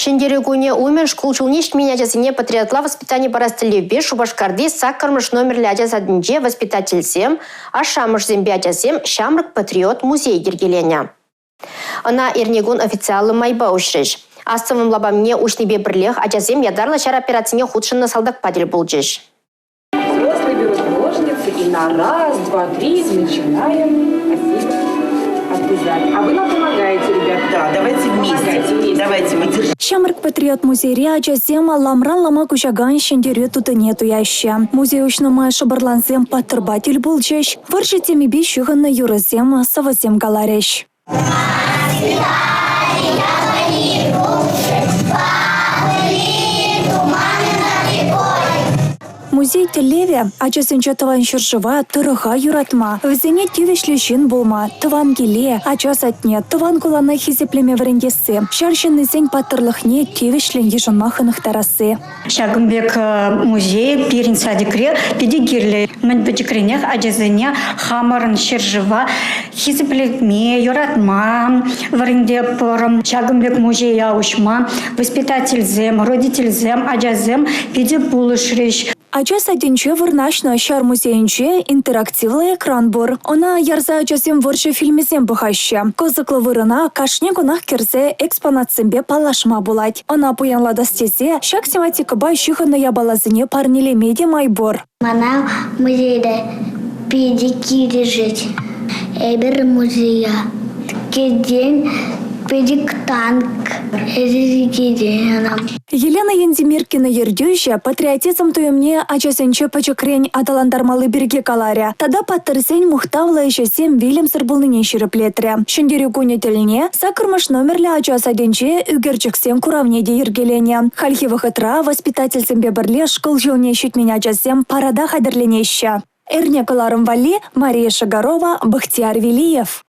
Шендерегуне умен школ жылниш меняджасыне патриотла воспитание барастылевбе Шубашкарды саккармыш номер ляджасадынже воспитательсем, а шамыш зембячасем шамрык патриот музей дергеленя. Она ирнегун официалы майба ушрыш. Астывым лабамне ушнебе бірлех, ачасем ядарлы шар операцине худшынны салдак падел булджиш. Взрослые берут ножницы и на раз, два, три начинаем. А вы нам помогаете, ребята. Да, давайте вместе. Давайте мы держим. Шамрык патриот музей ачасем ламран лама кучаган шендере тутынету яща. Музей ушнама шабарлансем паттырбатель булджиш. Варшитеми бишюганна юрасем савасем галареш. Музей телеве, ачасынча тыван шыршыва тырыха юратма. Візене тивешлешін болма, тыван келе, ачас атне, тыван куланы хизеплеме варендесі. Шаршыннызен паттырлықне тивешлен ежынмахынық тарасы. Шагымбек музей пирин садикре педигирле. Мен бедикренех ачасыне хамарын шыржыва хизеплеме юратма. Варенде порым Шагымбек музей яушма, воспитательзем, родительзем, ачасзем педи пулышреш. Ачас адинче вырнашна шар музейінче интерактивлы экран бор. Она ярза ачасем вырчы фильмезем бұхаща. Козыклы вырына кашне гунах керзе экспонатсембе палашма булать. Она пуянла дастезе шак тематика бай шиханы ябалазыне парнелемеде майбор. Мана музейде педикири жить. Эбер музея. Кеден педиктанк. Елена Ендемиркина ердюжа патриотизм туемне ачасенче пачекрень аталандармалы берге каларя. Тада паттырсень мухтавла еще 7 вилемсыр булныне ширеплетре. Шендерю гунетельне сакырмыш номерля ачасаденче үгерчексем куравнеде ергелене. Хальхи вахытра воспитательсем беберле школ жылне щитмен ачасем парада хадерленеща. Эрне каларым вали Мария Шагарова, Бахтияр Велиев.